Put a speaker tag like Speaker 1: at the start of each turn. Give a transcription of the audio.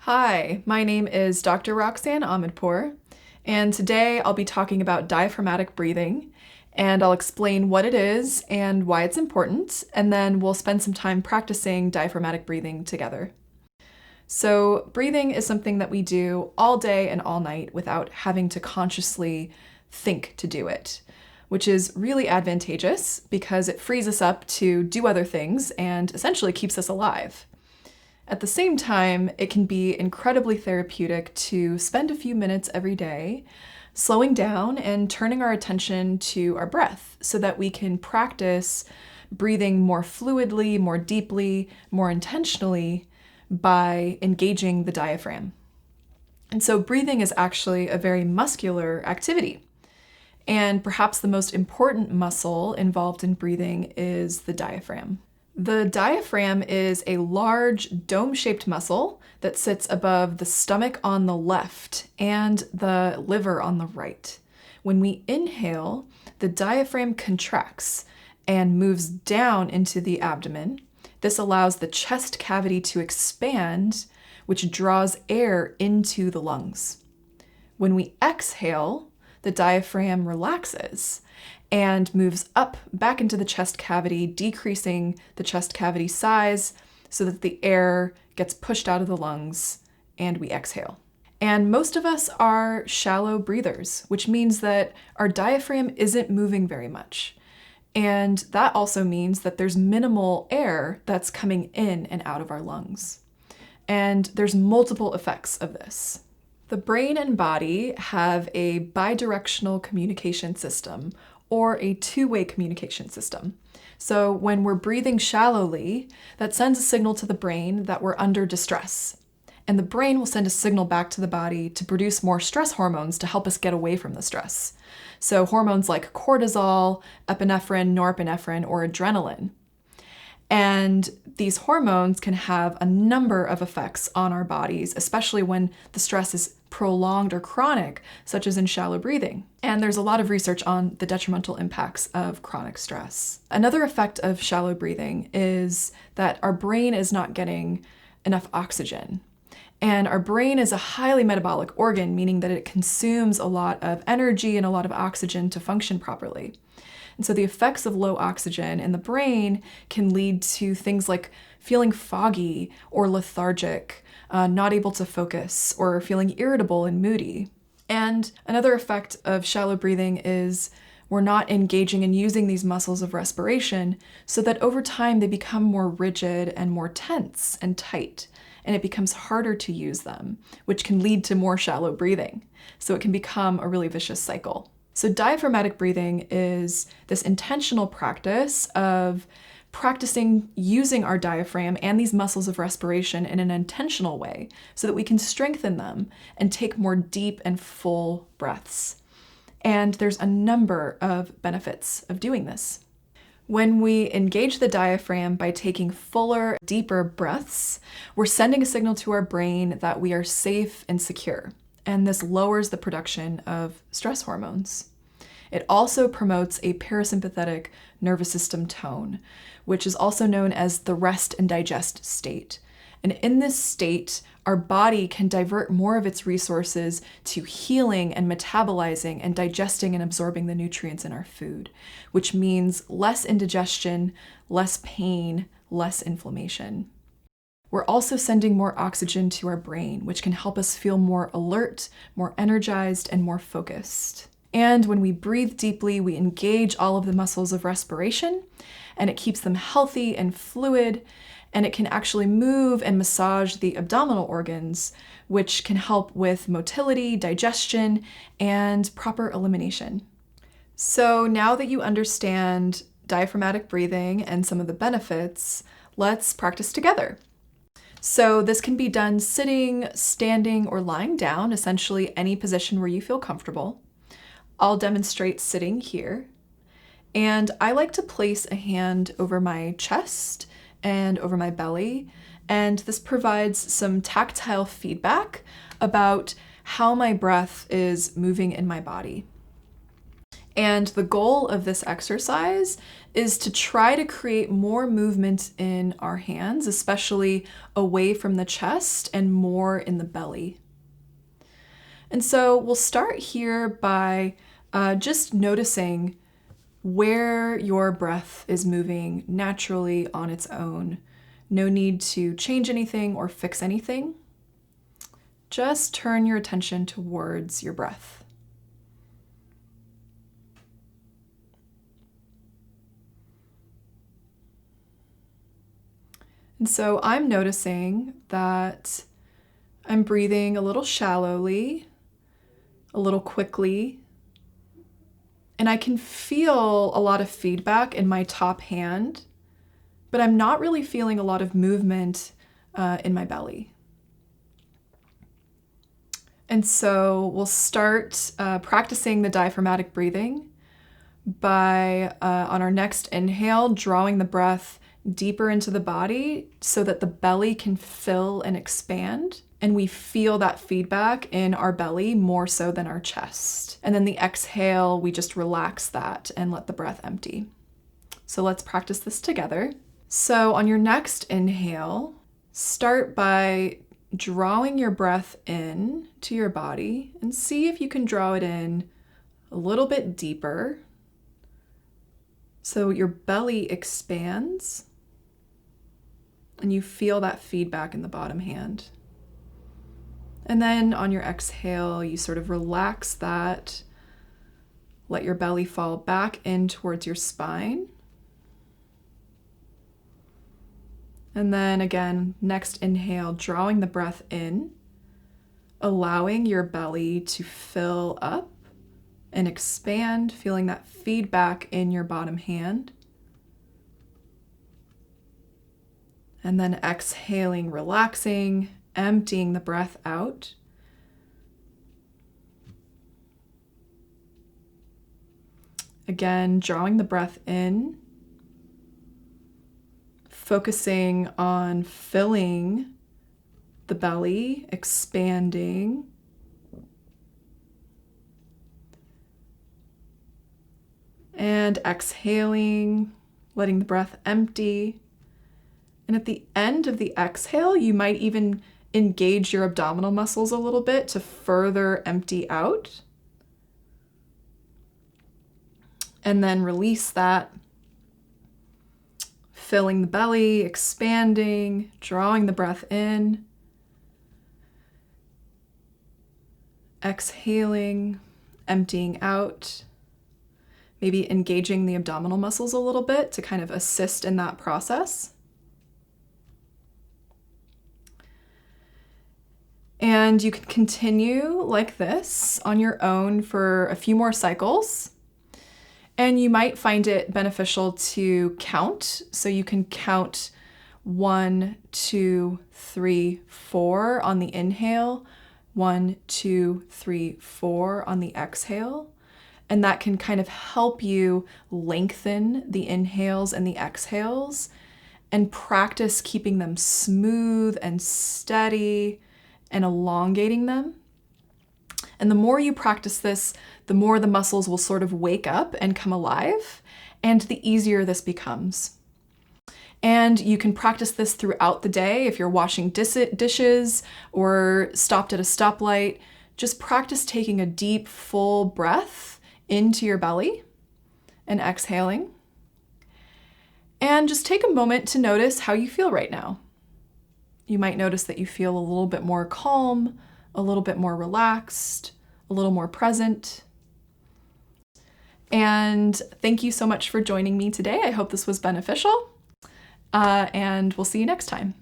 Speaker 1: Hi, my name is Dr. Roxanne Ahmadpour, and today I'll be talking about diaphragmatic breathing, and I'll explain what it is and why it's important, and then we'll spend some time practicing diaphragmatic breathing together. So, breathing is something that we do all day and all night without having to consciously think to do it, which is really advantageous because it frees us up to do other things and essentially keeps us alive. At the same time, it can be incredibly therapeutic to spend a few minutes every day slowing down and turning our attention to our breath so that we can practice breathing more fluidly, more deeply, more intentionally by engaging the diaphragm. And so breathing is actually a very muscular activity. And perhaps the most important muscle involved in breathing is the diaphragm. The diaphragm is a large dome-shaped muscle that sits above the stomach on the left and the liver on the right. When we inhale, the diaphragm contracts and moves down into the abdomen. This allows the chest cavity to expand, which draws air into the lungs. When we exhale, the diaphragm relaxes and moves up back into the chest cavity, decreasing the chest cavity size so that the air gets pushed out of the lungs and we exhale. And most of us are shallow breathers, which means that our diaphragm isn't moving very much. And that also means that there's minimal air that's coming in and out of our lungs. And there's multiple effects of this. The brain and body have a bidirectional communication system, or a two-way communication system. So when we're breathing shallowly, that sends a signal to the brain that we're under distress. And the brain will send a signal back to the body to produce more stress hormones to help us get away from the stress. So hormones like cortisol, epinephrine, norepinephrine, or adrenaline. And these hormones can have a number of effects on our bodies, especially when the stress is prolonged or chronic, such as in shallow breathing. And there's a lot of research on the detrimental impacts of chronic stress. Another effect of shallow breathing is that our brain is not getting enough oxygen. And our brain is a highly metabolic organ, meaning that it consumes a lot of energy and a lot of oxygen to function properly. And so the effects of low oxygen in the brain can lead to things like feeling foggy or lethargic, not able to focus, or feeling irritable and moody. And another effect of shallow breathing is we're not engaging and using these muscles of respiration so that over time they become more rigid and more tense and tight, and it becomes harder to use them, which can lead to more shallow breathing. So it can become a really vicious cycle. So diaphragmatic breathing is this intentional practice of practicing using our diaphragm and these muscles of respiration in an intentional way so that we can strengthen them and take more deep and full breaths. And there's a number of benefits of doing this. When we engage the diaphragm by taking fuller, deeper breaths, we're sending a signal to our brain that we are safe and secure. And this lowers the production of stress hormones. It also promotes a parasympathetic nervous system tone, which is also known as the rest and digest state. And in this state, our body can divert more of its resources to healing and metabolizing and digesting and absorbing the nutrients in our food, which means less indigestion, less pain, less inflammation. We're also sending more oxygen to our brain, which can help us feel more alert, more energized, and more focused. And when we breathe deeply, we engage all of the muscles of respiration, and it keeps them healthy and fluid, and it can actually move and massage the abdominal organs, which can help with motility, digestion, and proper elimination. So now that you understand diaphragmatic breathing and some of the benefits, let's practice together. So this can be done sitting, standing, or lying down, essentially any position where you feel comfortable. I'll demonstrate sitting here. And I like to place a hand over my chest and over my belly, and this provides some tactile feedback about how my breath is moving in my body. And the goal of this exercise is to try to create more movement in our hands, especially away from the chest and more in the belly. And so we'll start here by just noticing where your breath is moving naturally on its own. No need to change anything or fix anything. Just turn your attention towards your breath. And so I'm noticing that I'm breathing a little shallowly, a little quickly, and I can feel a lot of feedback in my top hand, but I'm not really feeling a lot of movement in my belly. And so we'll start practicing the diaphragmatic breathing by, on our next inhale, drawing the breath deeper into the body so that the belly can fill and expand. And we feel that feedback in our belly more so than our chest. And then the exhale, we just relax that and let the breath empty. So let's practice this together. So on your next inhale, start by drawing your breath in to your body and see if you can draw it in a little bit deeper so your belly expands and you feel that feedback in the bottom hand. And then on your exhale, you sort of relax that, let your belly fall back in towards your spine. And then again, next inhale, drawing the breath in, allowing your belly to fill up and expand, feeling that feedback in your bottom hand. And then exhaling, relaxing, emptying the breath out. Again, drawing the breath in, focusing on filling the belly, expanding. And exhaling, letting the breath empty. And at the end of the exhale, you might even engage your abdominal muscles a little bit to further empty out. And then release that, filling the belly, expanding, drawing the breath in. Exhaling, emptying out. Maybe engaging the abdominal muscles a little bit to kind of assist in that process. And you can continue like this on your own for a few more cycles. And you might find it beneficial to count. So you can count 1, 2, 3, 4 on the inhale, 1, 2, 3, 4 on the exhale. And that can kind of help you lengthen the inhales and the exhales and practice keeping them smooth and steady and elongating them. And the more you practice this, the more the muscles will sort of wake up and come alive, and the easier this becomes. And you can practice this throughout the day if you're washing dishes or stopped at a stoplight. Just practice taking a deep, full breath into your belly and exhaling. And just take a moment to notice how you feel right now. You might notice that you feel a little bit more calm, a little bit more relaxed, a little more present. And thank you so much for joining me today. I hope this was beneficial, and we'll see you next time.